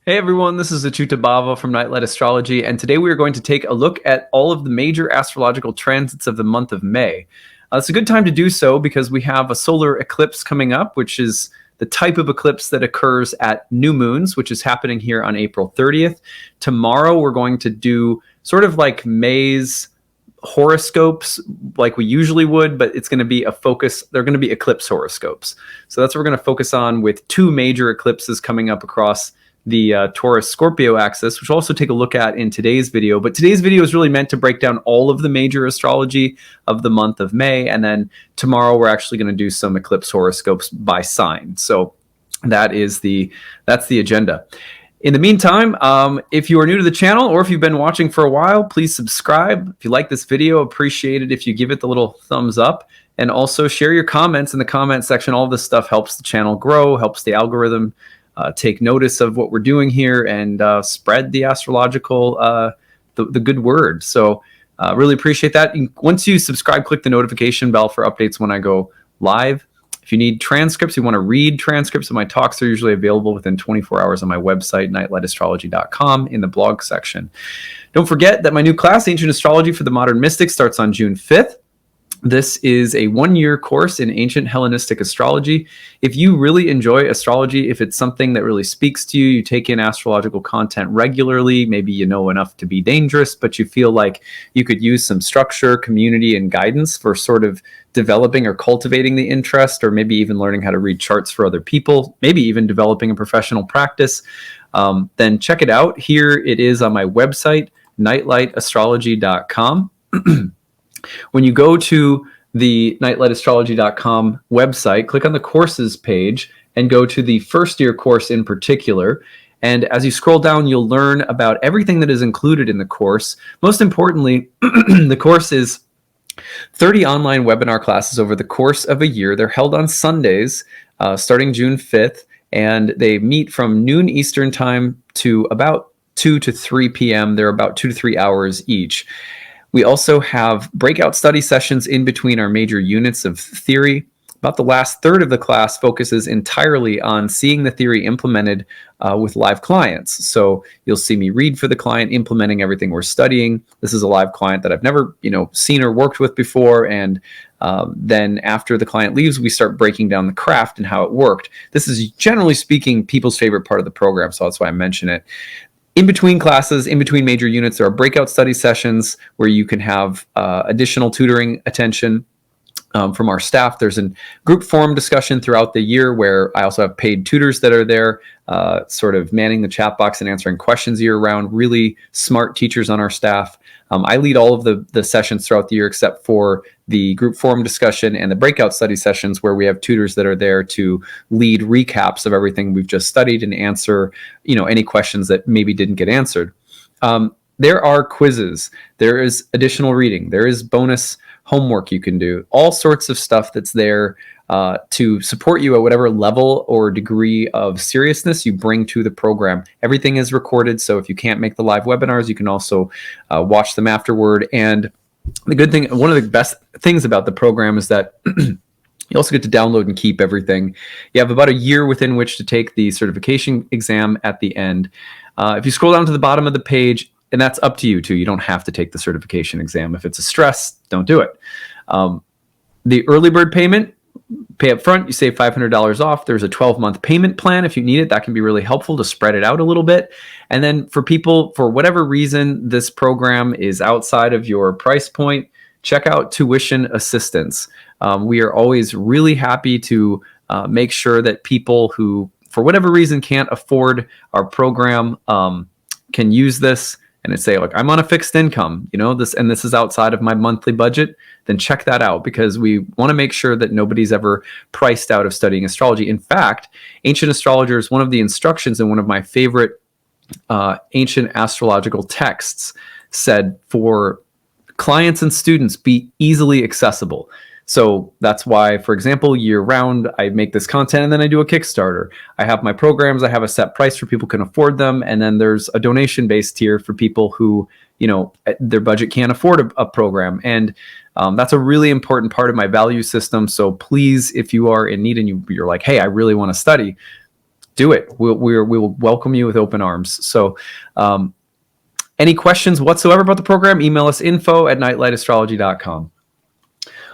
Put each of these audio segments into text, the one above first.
Hey everyone, this is acyuta-bhava from Nightlight Astrology, and today we are going to take a look at all of the major astrological transits of the month of May. It's a good time to do so because we have a solar eclipse coming up, which is the type of eclipse that occurs at new moons, which is happening here on April 30th. Tomorrow we're going to do sort of like May's horoscopes like we usually would, but it's going to be a focus. They're going to be eclipse horoscopes. So that's what we're going to focus on with two major eclipses coming up across the Taurus Scorpio axis, which we'll also take a look at in today's video. But today's video is really meant to break down all of the major astrology of the month of May. And then tomorrow we're actually going to do some eclipse horoscopes by sign. So that's the agenda. In the meantime, if you are new to the channel or if you've been watching for a while, please subscribe. If you like this video, appreciate it if you give it the little thumbs up. And also share your comments in the comment section. All this stuff helps the channel grow, helps the algorithm take notice of what we're doing here, and spread the astrological, the good word. So really appreciate that. Once you subscribe, click the notification bell for updates when I go live. If you need transcripts, you want to read transcripts of my talks, they're usually available within 24 hours on my website, nightlightastrology.com, in the blog section. Don't forget that my new class, Ancient Astrology for the Modern Mystic, starts on June 5th. This is a one-year course in ancient Hellenistic astrology. If you really enjoy astrology, if it's something that really speaks to you, you take in astrological content regularly, maybe you know enough to be dangerous, but you feel like you could use some structure, community, and guidance for sort of developing or cultivating the interest, or maybe even learning how to read charts for other people, maybe even developing a professional practice, then check it out. Here it is on my website, nightlightastrology.com. When you go to the nightlightastrology.com website, click on the courses page and go to the first year course in particular. And as you scroll down, you'll learn about everything that is included in the course. Most importantly, the course is 30 online webinar classes over the course of a year. They're held on Sundays, starting June 5th, and they meet from noon Eastern time to about 2 to 3 p.m. They're about 2 to 3 hours each. We also have breakout study sessions in between our major units of theory. About the last third of the class focuses entirely on seeing the theory implemented with live clients. So you'll see me read for the client, implementing everything we're studying. This is a live client that I've never, seen or worked with before. And then after the client leaves, we start breaking down the craft and how it worked. This is, generally speaking, people's favorite part of the program, so that's why I mention it. In between classes, in between major units, there are breakout study sessions where you can have additional tutoring attention from our staff. There's a group forum discussion throughout the year where I also have paid tutors that are there, sort of manning the chat box and answering questions year round. Really smart teachers on our staff. I lead all of the sessions throughout the year except for the group forum discussion and the breakout study sessions where we have tutors that are there to lead recaps of everything we've just studied and answer, any questions that maybe didn't get answered. There are quizzes. There is additional reading. There is bonus homework you can do. All sorts of stuff that's there to support you at whatever level or degree of seriousness you bring to the program. Everything is recorded, so if you can't make the live webinars, you can also watch them afterward. And the good thing, one of the best things about the program is that you also get to download and keep everything. You have about a year within which to take the certification exam at the end. If you scroll down to the bottom of the page, and that's up to you too. You don't have to take the certification exam. If it's a stress, don't do it. The early bird payment, pay up front, you save $500 off. There's a 12-month payment plan if you need it. That can be really helpful to spread it out a little bit. And then for people, for whatever reason, this program is outside of your price point, check out tuition assistance. We are always really happy to make sure that people who, for whatever reason, can't afford our program can use this. And say, like, I'm on a fixed income, this is outside of my monthly budget, then check that out, because we want to make sure that nobody's ever priced out of studying astrology. In fact, Ancient Astrologers, one of the instructions in one of my favorite ancient astrological texts said, for clients and students, be easily accessible. So that's why, for example, year round, I make this content and then I do a Kickstarter. I have my programs, I have a set price for people who can afford them. And then there's a donation-based tier for people who, their budget can't afford a program. And that's a really important part of my value system. So please, if you are in need and you're like, hey, I really want to study, do it. We will welcome you with open arms. So any questions whatsoever about the program, email us info@nightlightastrology.com.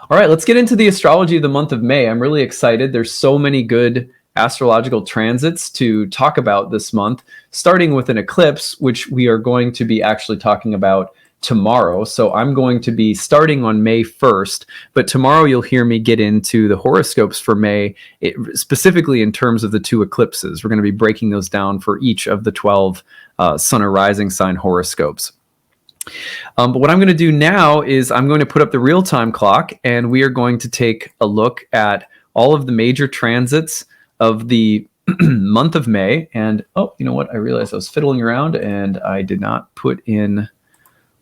All right, let's get into the astrology of the month of May. I'm really excited. There's so many good astrological transits to talk about this month, starting with an eclipse, which we are going to be actually talking about tomorrow. So I'm going to be starting on May 1st, but tomorrow you'll hear me get into the horoscopes for May, specifically in terms of the 2 eclipses. We're going to be breaking those down for each of the 12 sun or rising sign horoscopes. But what I'm going to do now is I'm going to put up the real-time clock, and we are going to take a look at all of the major transits of the month of May. And, oh, you know what? I realized I was fiddling around, and I did not put in,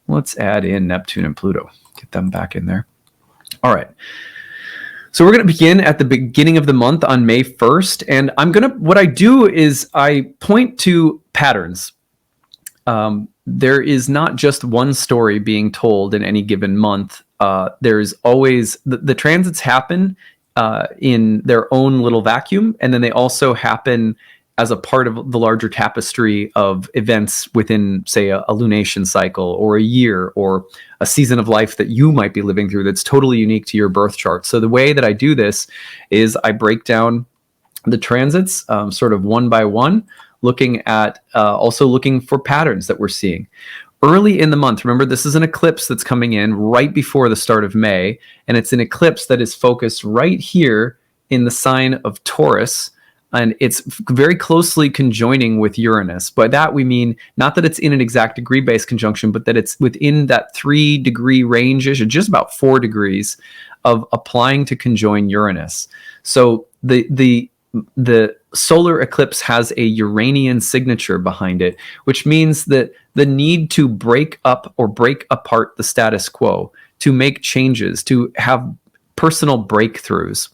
let's add in Neptune and Pluto. Get them back in there. All right. So we're going to begin at the beginning of the month on May 1st. And what I do is I point to patterns. There is not just one story being told in any given month. There's always the transits happen in their own little vacuum, and then they also happen as a part of the larger tapestry of events within, say, a lunation cycle or a year or a season of life that you might be living through that's totally unique to your birth chart. So the way that I do this is I break down the transits sort of one by one, looking for patterns that we're seeing. Early in the month, remember, this is an eclipse that's coming in right before the start of May, and it's an eclipse that is focused right here in the sign of Taurus, and it's very closely conjoining with Uranus. By that we mean not that it's in an exact degree-based conjunction, but that it's within that 3-degree range-ish, or just about 4 degrees of applying to conjoin Uranus. So the solar eclipse has a Uranian signature behind it, which means that the need to break up or break apart the status quo, to make changes, to have personal breakthroughs.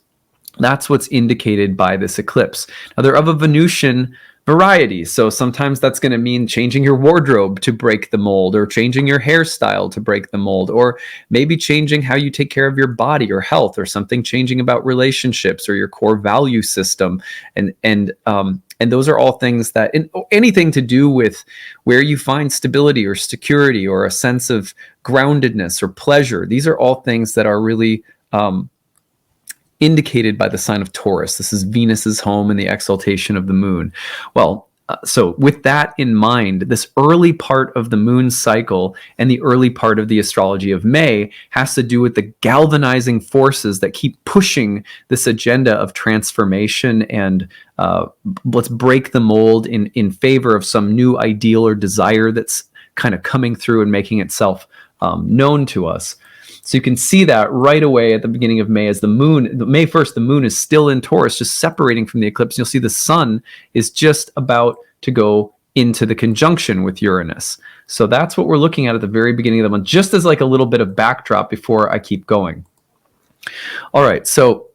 That's what's indicated by this eclipse. Now, they're of a Venusian variety. So sometimes that's going to mean changing your wardrobe to break the mold, or changing your hairstyle to break the mold, or maybe changing how you take care of your body or health, or something changing about relationships or your core value system. And those are all things that, anything to do with where you find stability or security or a sense of groundedness or pleasure. These are all things that are really indicated by the sign of Taurus. This is Venus's home and the exaltation of the moon. Well, so with that in mind, this early part of the moon cycle and the early part of the astrology of May has to do with the galvanizing forces that keep pushing this agenda of transformation and let's break the mold in favor of some new ideal or desire that's kind of coming through and making itself known to us. So you can see that right away at the beginning of May, as May 1st, the moon is still in Taurus, just separating from the eclipse. You'll see the sun is just about to go into the conjunction with Uranus. So that's what we're looking at the very beginning of the month, just as like a little bit of backdrop before I keep going. All right, so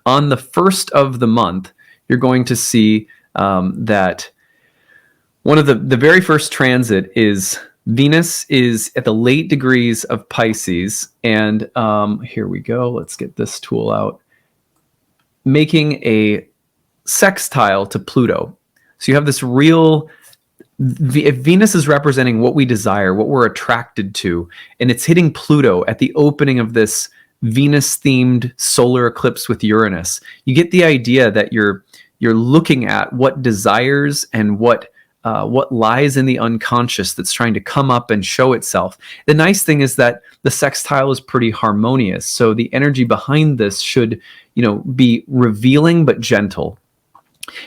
on the 1st of the month, you're going to see that one of the very first transit is Venus is at the late degrees of Pisces, and here we go. Let's get this tool out. Making a sextile to Pluto. So you have this real, if Venus is representing what we desire, what we're attracted to, and it's hitting Pluto at the opening of this Venus-themed solar eclipse with Uranus, you get the idea that you're looking at what desires and what lies in the unconscious that's trying to come up and show itself. The nice thing is that the sextile is pretty harmonious, so the energy behind this should, be revealing but gentle.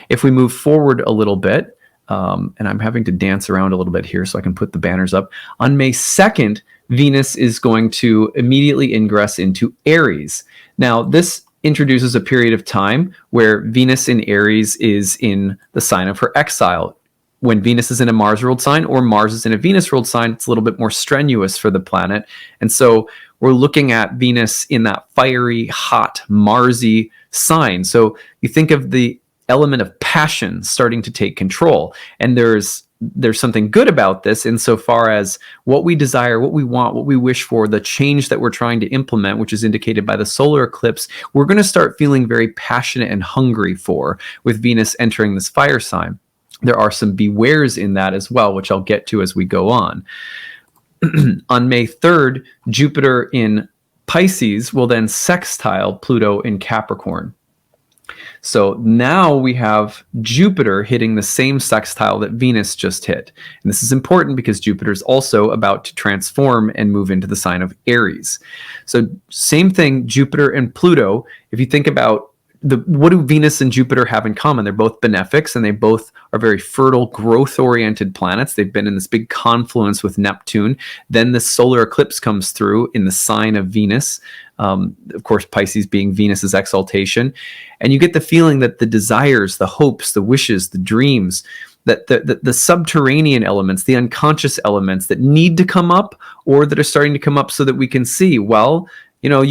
If we move forward a little bit, and I'm having to dance around a little bit here so I can put the banners up. On May 2nd, Venus is going to immediately ingress into Aries. Now, this introduces a period of time where Venus in Aries is in the sign of her exile. When Venus is in a Mars-ruled sign or Mars is in a Venus-ruled sign, it's a little bit more strenuous for the planet. And so we're looking at Venus in that fiery, hot, Marsy sign. So you think of the element of passion starting to take control. And there's something good about this insofar as what we desire, what we want, what we wish for, the change that we're trying to implement, which is indicated by the solar eclipse, we're going to start feeling very passionate and hungry for, with Venus entering this fire sign. There are some bewares in that as well, which I'll get to as we go on. On May 3rd, Jupiter in Pisces will then sextile Pluto in Capricorn. So now we have Jupiter hitting the same sextile that Venus just hit. And this is important because Jupiter is also about to transform and move into the sign of Aries. So same thing, Jupiter and Pluto. If you think about what do Venus and Jupiter have in common? They're both benefics, and they both are very fertile, growth-oriented planets. They've been in this big confluence with Neptune. Then the solar eclipse comes through in the sign of Venus. Of course, Pisces being Venus's exaltation. And you get the feeling that the desires, the hopes, the wishes, the dreams, that the subterranean elements, the unconscious elements that need to come up or that are starting to come up so that we can see, well, you know,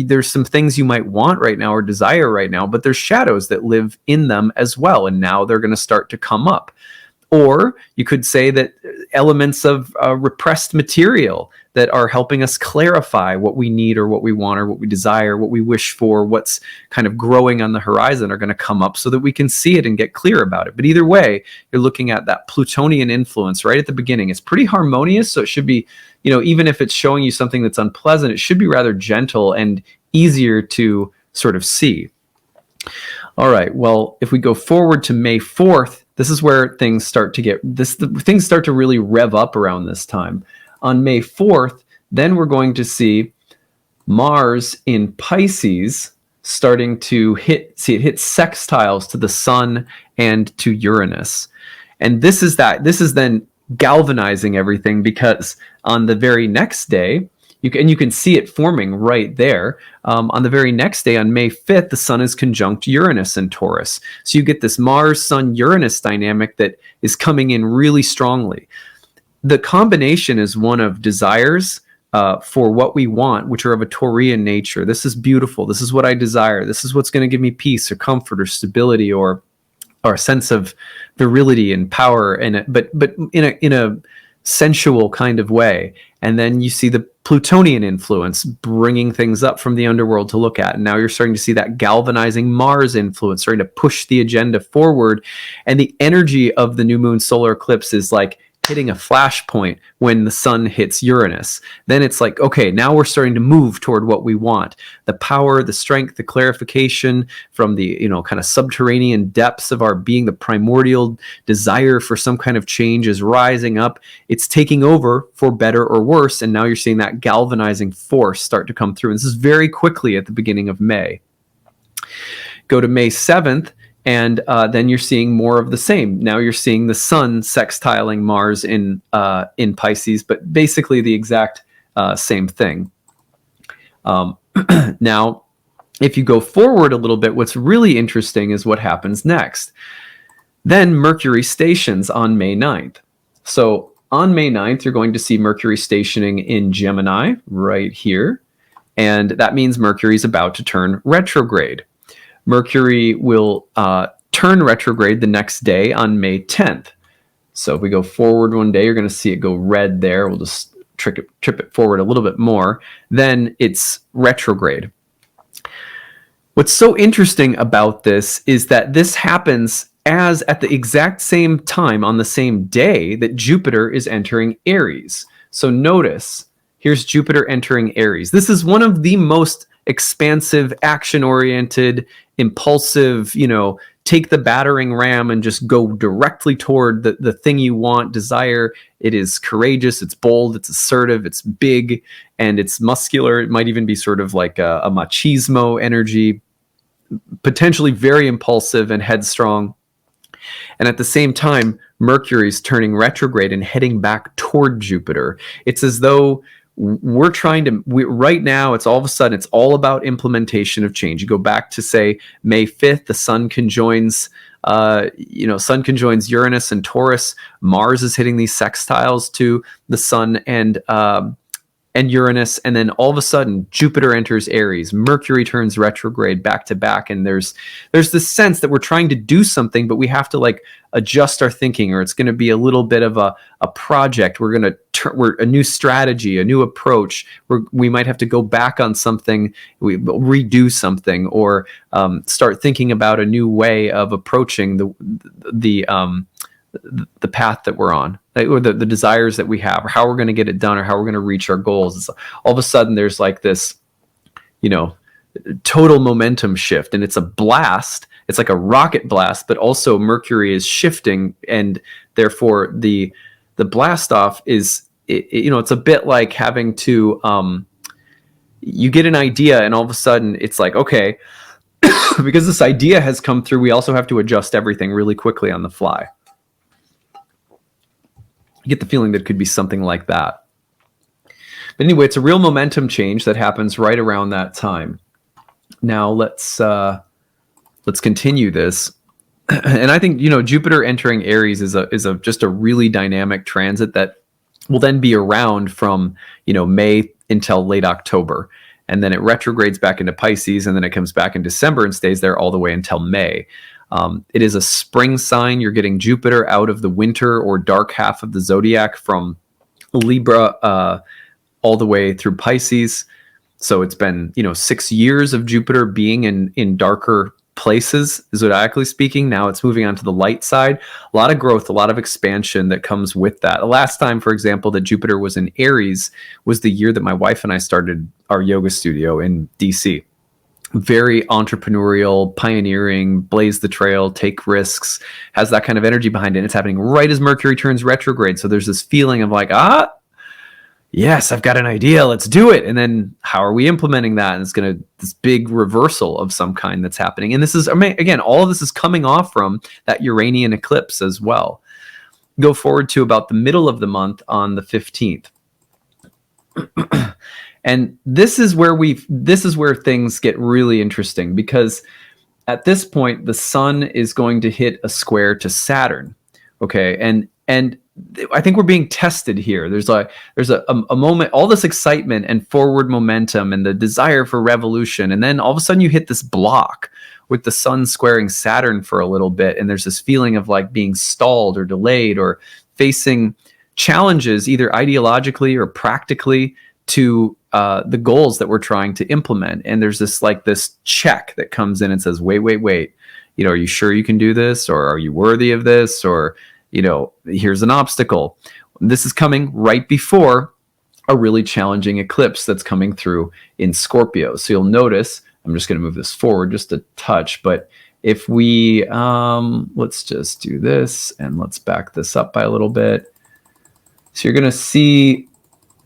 there's some things you might want right now or desire right now, but there's shadows that live in them as well. And now they're going to start to come up. Or you could say that elements of repressed material that are helping us clarify what we need or what we want or what we desire, what we wish for, what's kind of growing on the horizon are going to come up so that we can see it and get clear about it. But either way, you're looking at that Plutonian influence right at the beginning. It's pretty harmonious, so it should be, you know, even if it's showing you something that's unpleasant, it should be rather gentle and easier to sort of see. All right, well, if we go forward to May 4th, this is where things start to really rev up around this time. On May 4th, then we're going to see Mars in Pisces starting to hit sextiles to the Sun and to Uranus. And this is then galvanizing everything, because on the very next day, you can see it forming right there. On the very next day, on May 5th, the Sun is conjunct Uranus in Taurus. So you get this Mars-Sun-Uranus dynamic that is coming in really strongly. The combination is one of desires for what we want, which are of a Taurian nature. This is beautiful. This is what I desire. This is what's going to give me peace or comfort or stability or a sense of virility and power, but in a sensual kind of way. And then you see the Plutonian influence bringing things up from the underworld to look at. And now you're starting to see that galvanizing Mars influence starting to push the agenda forward. And the energy of the new moon solar eclipse is like hitting a flashpoint when the Sun hits Uranus. Then it's like, okay, now we're starting to move toward what we want. The power, the strength, the clarification from the, kind of subterranean depths of our being, the primordial desire for some kind of change is rising up. It's taking over for better or worse. And now you're seeing that galvanizing force start to come through. And this is very quickly at the beginning of May. Go to May 7th. And then you're seeing more of the same. Now you're seeing the Sun sextiling Mars in Pisces, but basically the exact same thing. Now, if you go forward a little bit, what's really interesting is what happens next. Then Mercury stations on May 9th. So on May 9th, you're going to see Mercury stationing in Gemini right here. And that means Mercury is about to turn retrograde. Mercury will turn retrograde the next day on May 10th. So if we go forward one day, you're going to see it go red there. We'll just trip it forward a little bit more. Then it's retrograde. What's so interesting about this is that this happens at the exact same time on the same day that Jupiter is entering Aries. So notice, here's Jupiter entering Aries. This is one of the most expansive, action-oriented, impulsive, take the battering ram and just go directly toward the thing you want, desire. It is courageous, it's bold, it's assertive, it's big, and it's muscular. It might even be sort of like a machismo energy, potentially very impulsive and headstrong. And at the same time, Mercury's turning retrograde and heading back toward Jupiter. It's as though right now, it's all of a sudden, it's all about implementation of change. You go back to, say, May 5th, the Sun conjoins Uranus and Taurus. Mars is hitting these sextiles to the Sun and and Uranus, and then all of a sudden Jupiter enters Aries, Mercury turns retrograde back to back, and there's this sense that we're trying to do something, but we have to like adjust our thinking, or it's going to be a little bit of a project. We're going to we're a new strategy, a new approach. We might have to go back on something, we redo something, or start thinking about a new way of approaching the path that we're on, or the desires that we have, or how we're going to get it done, or how we're going to reach our goals. It's, all of a sudden there's like this, total momentum shift, and it's a blast. It's like a rocket blast, but also Mercury is shifting, and therefore the blast off is, it's a bit like having to, you get an idea and all of a sudden it's like, okay, because this idea has come through, we also have to adjust everything really quickly on the fly. You get the feeling that it could be something like that. But anyway, it's a real momentum change that happens right around that time. Now let's continue this. And I think, Jupiter entering Aries is just a really dynamic transit that will then be around from, May until late October. And then it retrogrades back into Pisces, and then it comes back in December and stays there all the way until May. It is a spring sign. You're getting Jupiter out of the winter or dark half of the zodiac from Libra all the way through Pisces. So it's been, 6 years of Jupiter being in darker places, zodiacally speaking. Now it's moving on to the light side. A lot of growth, a lot of expansion that comes with that. The last time, for example, that Jupiter was in Aries was the year that my wife and I started our yoga studio in DC. Very entrepreneurial, pioneering, blaze the trail, take risks, has that kind of energy behind it. And it's happening right as Mercury turns retrograde. So there's this feeling of like, yes, I've got an idea, let's do it. And then how are we implementing that? And it's this big reversal of some kind that's happening. And this is, again, all of this is coming off from that Uranian eclipse as well. Go forward to about the middle of the month on the 15th. And this is where things get really interesting, because at this point the sun is going to hit a square to Saturn. Okay, and I think we're being tested here. There's a moment, all this excitement and forward momentum and the desire for revolution, and then all of a sudden you hit this block with the sun squaring Saturn for a little bit, and there's this feeling of like being stalled or delayed or facing challenges either ideologically or practically to the goals that we're trying to implement. And there's this check that comes in and says, wait, are you sure you can do this? Or are you worthy of this? Or, here's an obstacle. This is coming right before a really challenging eclipse that's coming through in Scorpio. So you'll notice, I'm just going to move this forward just a touch, but if we, let's just do this and let's back this up by a little bit. So you're going to see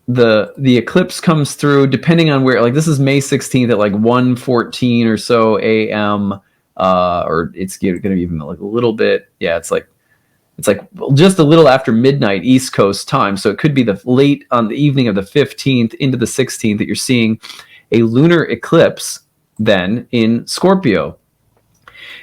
the eclipse comes through depending on where, like this is May 16th at like 1:14 or so a.m. Or it's going to be even like a little bit. Yeah, it's like just a little after midnight East Coast time. So it could be the late on the evening of the 15th into the 16th that you're seeing a lunar eclipse then in Scorpio.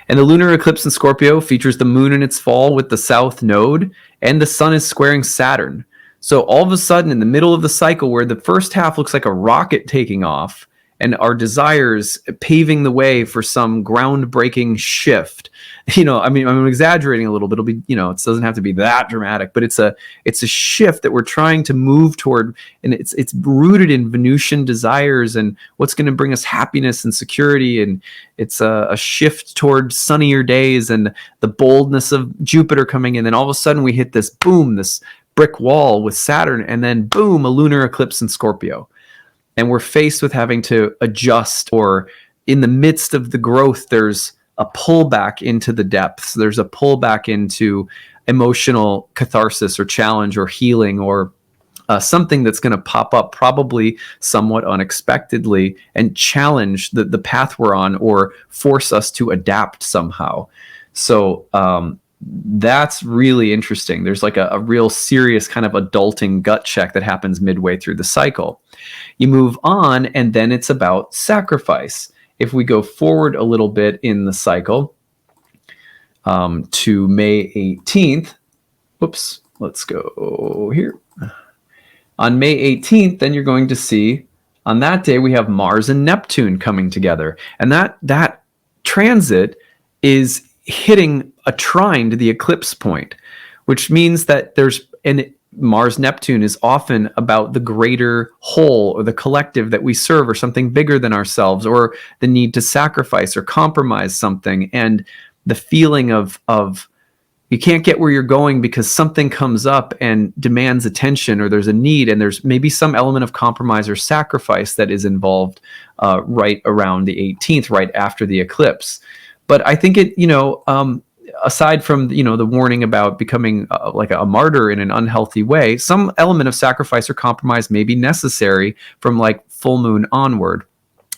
And the lunar eclipse in Scorpio features the moon in its fall with the south node, and the sun is squaring Saturn. So all of a sudden, in the middle of the cycle, where the first half looks like a rocket taking off and our desires paving the way for some groundbreaking shift, I'm exaggerating a little bit. It'll be, it doesn't have to be that dramatic, but it's a shift that we're trying to move toward, and it's rooted in Venusian desires and what's going to bring us happiness and security. And it's a shift toward sunnier days and the boldness of Jupiter coming in. And all of a sudden, we hit this boom, this brick wall with Saturn, and then boom, a lunar eclipse in Scorpio. And we're faced with having to adjust, or in the midst of the growth, there's a pullback into the depths. There's a pullback into emotional catharsis or challenge or healing, or something that's going to pop up probably somewhat unexpectedly and challenge the path we're on, or force us to adapt somehow. So, that's really interesting. There's like a real serious kind of adulting gut check that happens midway through the cycle. You move on, and then it's about sacrifice. If we go forward a little bit in the cycle to May 18th, let's go here. On May 18th, then you're going to see on that day we have Mars and Neptune coming together. And that transit is hitting a trine to the eclipse point, which means that Mars Neptune is often about the greater whole or the collective that we serve, or something bigger than ourselves, or the need to sacrifice or compromise something, and the feeling of you can't get where you're going because something comes up and demands attention, or there's a need, and there's maybe some element of compromise or sacrifice that is involved right around the 18th, right after the eclipse. But I think it, aside from the warning about becoming like a martyr in an unhealthy way, some element of sacrifice or compromise may be necessary from like full moon onward.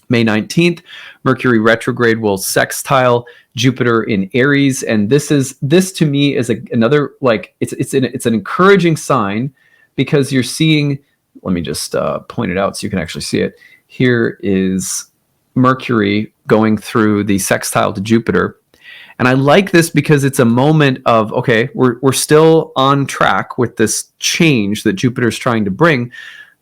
May 19th, Mercury retrograde will sextile Jupiter in Aries, and this to me is another, like, it's an encouraging sign, because you're seeing. Let me just point it out so you can actually see it. Here is Mercury going through the sextile to Jupiter. And I like this because it's a moment of, okay, we're still on track with this change that Jupiter's trying to bring,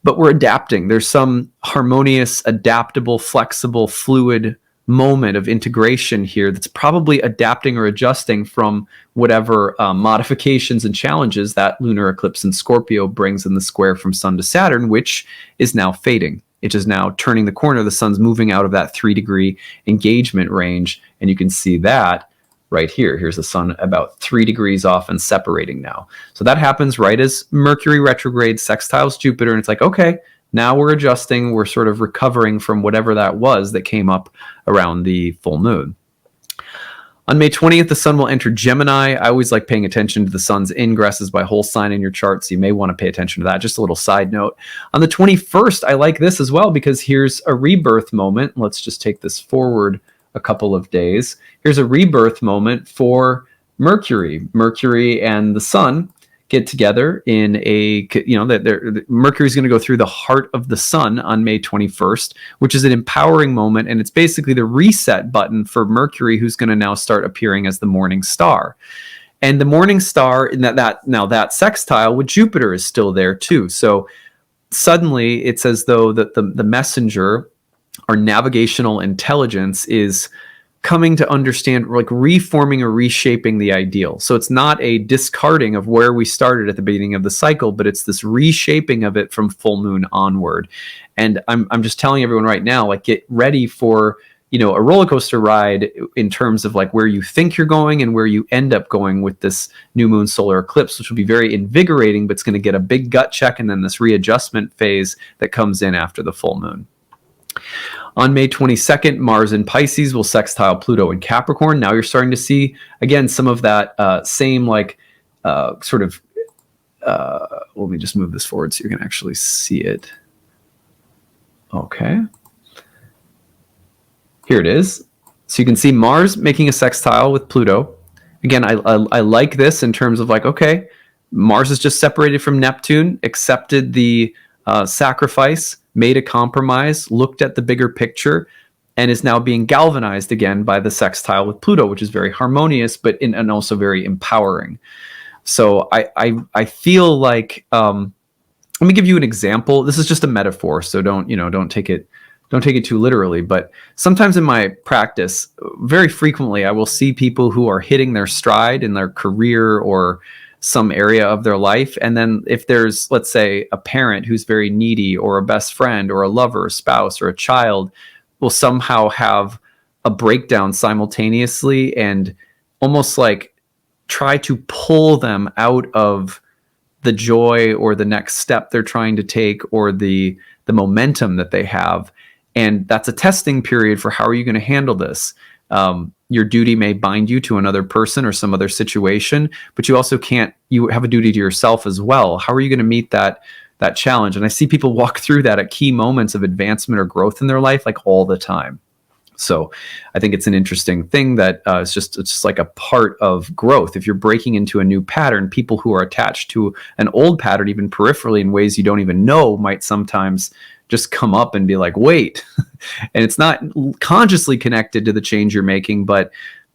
but we're adapting. There's some harmonious, adaptable, flexible, fluid moment of integration here that's probably adapting or adjusting from whatever modifications and challenges that lunar eclipse in Scorpio brings in the square from Sun to Saturn, which is now fading. It is now turning the corner. The sun's moving out of that 3-degree engagement range, and you can see that right here. Here's the sun about 3 degrees off and separating now. So that happens right as Mercury retrograde sextiles Jupiter, and it's like, okay, now we're adjusting. We're sort of recovering from whatever that was that came up around the full moon. On May 20th, the sun will enter Gemini. I always like paying attention to the sun's ingresses by whole sign in your chart, so you may want to pay attention to that. Just a little side note. On the 21st, I like this as well, because here's a rebirth moment. Let's just take this forward a couple of days. Here's a rebirth moment for Mercury. Mercury and the sun get together in Mercury's going to go through the heart of the sun on May 21st, which is an empowering moment. And it's basically the reset button for Mercury, who's going to now start appearing as the morning star. And the morning star in that sextile with Jupiter is still there too. So suddenly it's as though that the messenger, our navigational intelligence, is coming to understand, like reforming or reshaping the ideal. So it's not a discarding of where we started at the beginning of the cycle, but it's this reshaping of it from full moon onward. And I'm just telling everyone right now, like, get ready for, a roller coaster ride in terms of like where you think you're going and where you end up going with this new moon solar eclipse, which will be very invigorating, but it's going to get a big gut check, and then this readjustment phase that comes in after the full moon. On May 22nd, Mars in Pisces will sextile Pluto in Capricorn. Now you're starting to see, again, some of that same let me just move this forward so you can actually see it. Okay. Here it is. So you can see Mars making a sextile with Pluto. Again, I like this in terms of like, okay, Mars is just separated from Neptune, accepted the sacrifice, made a compromise, looked at the bigger picture, and is now being galvanized again by the sextile with Pluto, which is very harmonious, and also very empowering. So I feel like let me give you an example. This is just a metaphor, so don't take it too literally. But sometimes in my practice, very frequently, I will see people who are hitting their stride in their career or some area of their life. And then if there's, let's say, a parent who's very needy, or a best friend, or a lover, a spouse, or a child, will somehow have a breakdown simultaneously and almost like try to pull them out of the joy or the next step they're trying to take, or the momentum that they have. And that's a testing period for how are you going to handle this. Your duty may bind you to another person or some other situation, but you also you have a duty to yourself as well. How are you going to meet that challenge? And I see people walk through that at key moments of advancement or growth in their life, like all the time. So I think it's an interesting thing that it's just like a part of growth. If you're breaking into a new pattern, people who are attached to an old pattern, even peripherally in ways you don't even know, might sometimes just come up and be like, wait. And it's not consciously connected to the change you're making, but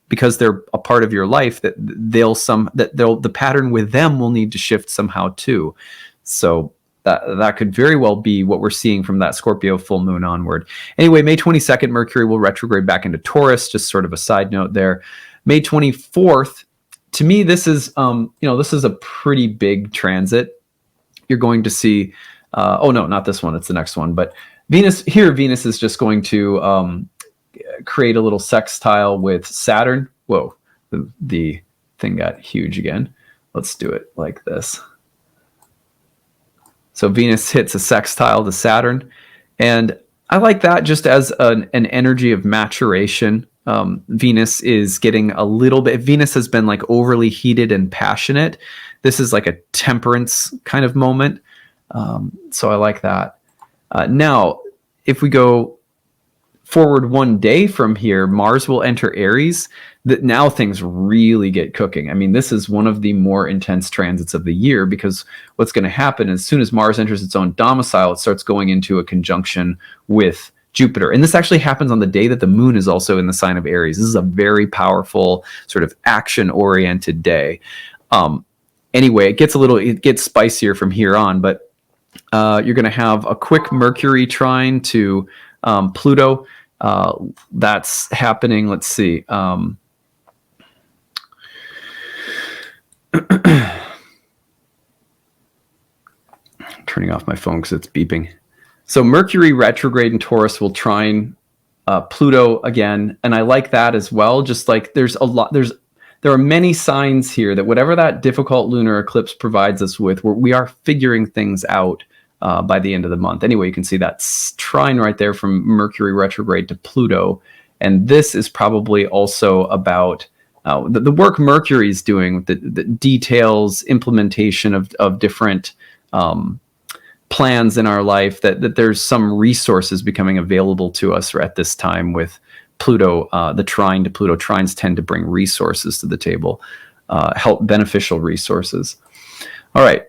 because they're a part of your life, that the pattern with them will need to shift somehow too. So that could very well be what we're seeing from that Scorpio full moon onward. Anyway, May 22nd, Mercury will retrograde back into Taurus. Just sort of a side note there. May 24th, to me, this is this is a pretty big transit. You're going to see. Oh no, not this one. It's the next one. But Venus is just going to create a little sextile with Saturn. Whoa, the thing got huge again. Let's do it like this. So Venus hits a sextile to Saturn, and I like that just as an energy of maturation. Venus is getting a little bit. Venus has been like overly heated and passionate. This is like a temperance kind of moment. So I like that. Now, if we go forward one day from here, Mars will enter Aries. That now things really get cooking. I mean, this is one of the more intense transits of the year, because what's going to happen as soon as Mars enters its own domicile, it starts going into a conjunction with Jupiter. And this actually happens on the day that the moon is also in the sign of Aries. This is a very powerful sort of action-oriented day. Anyway, it gets spicier from here on, but you're going to have a quick Mercury trine to Pluto. That's happening. Let's see. Turning off my phone because it's beeping. So Mercury retrograde in Taurus will trine Pluto again, and I like that as well. Just like there are many signs here that whatever that difficult lunar eclipse provides us with, we are figuring things out by the end of the month. Anyway, you can see that trine right there from Mercury retrograde to Pluto, and this is probably also about the work Mercury is doing, the details, implementation of different plans in our life, that there's some resources becoming available to us at this time with Pluto, the trine to Pluto. Trines tend to bring resources to the table, beneficial resources. All right.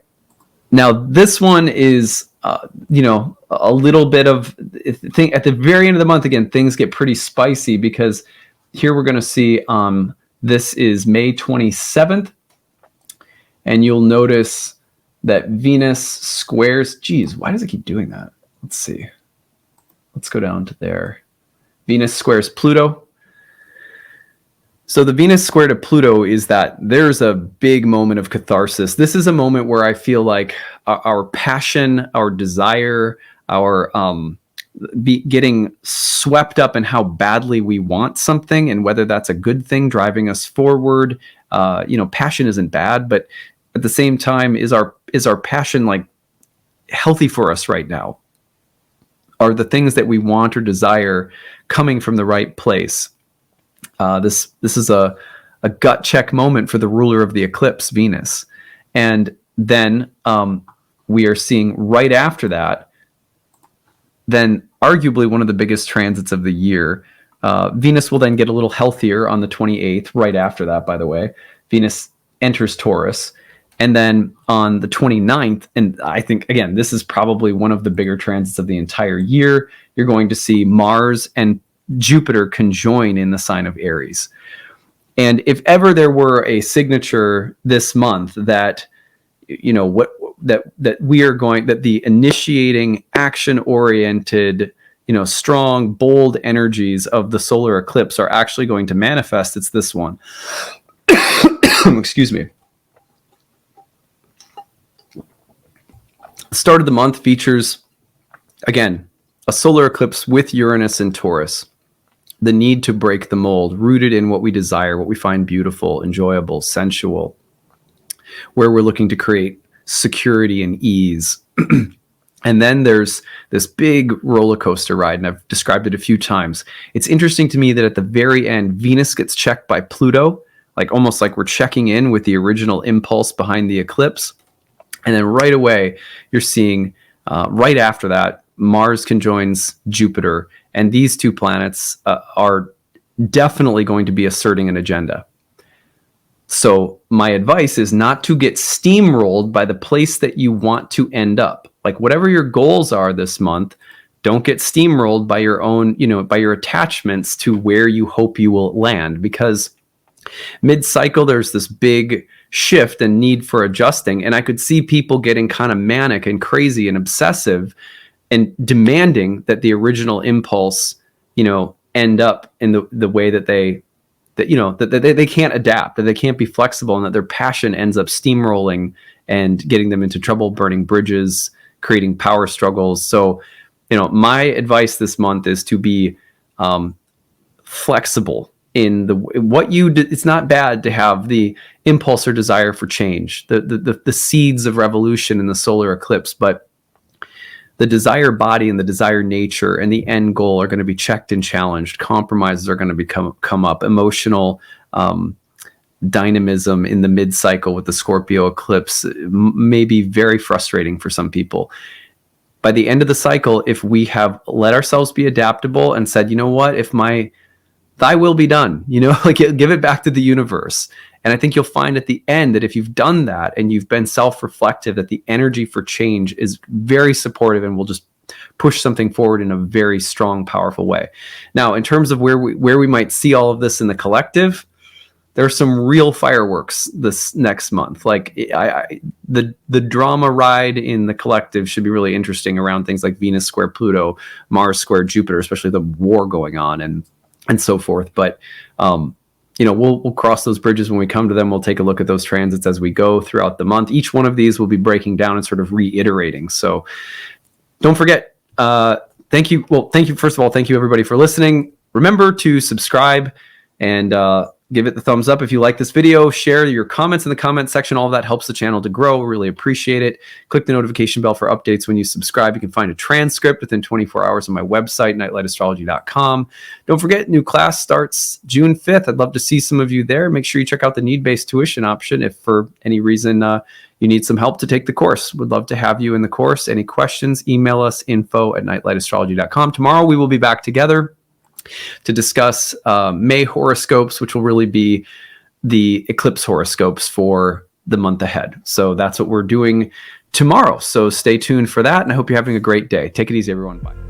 Now, this one is, a little bit of thing at the very end of the month. Again, things get pretty spicy, because here we're going to see this is May 27th, and you'll notice that Venus squares. Geez, why does it keep doing that? Let's see. Let's go down to there. Venus squares Pluto. So the Venus square to Pluto is that there's a big moment of catharsis. This is a moment where I feel like our passion, our desire, our getting swept up in how badly we want something, and whether that's a good thing driving us forward. Passion isn't bad, but at the same time, is our passion like healthy for us right now? Are the things that we want or desire coming from the right place? This is a gut check moment for the ruler of the eclipse, Venus. And then we are seeing right after that, then arguably one of the biggest transits of the year. Venus will then get a little healthier on the 28th. Right after that, by the way, Venus enters Taurus. And then on the 29th, and I think, again, this is probably one of the bigger transits of the entire year, you're going to see Mars and Jupiter conjoin in the sign of Aries. And if ever there were a signature this month that, that the initiating, action-oriented, strong, bold energies of the solar eclipse are actually going to manifest, it's this one. Excuse me. The start of the month features, again, a solar eclipse with Uranus and Taurus. The need to break the mold, rooted in what we desire, what we find beautiful, enjoyable, sensual, where we're looking to create security and ease. And then there's this big roller coaster ride, and I've described it a few times. It's interesting to me that at the very end, Venus gets checked by Pluto, like almost like we're checking in with the original impulse behind the eclipse. And then right away, you're seeing, right after that, Mars conjoins Jupiter, and these two planets are definitely going to be asserting an agenda. So my advice is not to get steamrolled by the place that you want to end up. Like whatever your goals are this month, don't get steamrolled by your own, by your attachments to where you hope you will land, because mid-cycle, there's this big shift and need for adjusting. And I could see people getting kind of manic and crazy and obsessive and demanding that the original impulse, end up in the way that they can't adapt, that they can't be flexible, and that their passion ends up steamrolling and getting them into trouble, burning bridges, creating power struggles. So, my advice this month is to be flexible in it's not bad to have the impulse or desire for change, the seeds of revolution in the solar eclipse, but the desire body and the desire nature and the end goal are going to be checked and challenged. Compromises are going to come up. Emotional dynamism in the mid-cycle with the Scorpio eclipse may be very frustrating for some people. By the end of the cycle, if we have let ourselves be adaptable and said, what, if thy will be done, give it back to the universe. And I think you'll find at the end that if you've done that and you've been self-reflective, that the energy for change is very supportive and will just push something forward in a very strong, powerful way. Now, in terms of where we might see all of this in the collective, there's some real fireworks this next month. Like the drama ride in the collective should be really interesting around things like Venus square Pluto, Mars square Jupiter, especially the war going on and so forth. But we'll cross those bridges when we come to them. We'll take a look at those transits as we go throughout the month. Each one of these will be breaking down and sort of reiterating. So don't forget, thank you. Well, thank you. First of all, thank you everybody for listening. Remember to subscribe and give it the thumbs up if you like this video. Share your comments in the comment section. All of that helps the channel to grow. Really appreciate it. Click the notification bell for updates when you subscribe. You can find a transcript within 24 hours on my website, nightlightastrology.com. Don't forget, new class starts June 5th. I'd love to see some of you there. Make sure you check out the need-based tuition option if for any reason you need some help to take the course. Would love to have you in the course. Any questions, email us info@nightlightastrology.com. Tomorrow we will be back together to discuss May horoscopes, which will really be the eclipse horoscopes for the month ahead. So that's what we're doing tomorrow. So stay tuned for that, and I hope you're having a great day. Take it easy, everyone. Bye.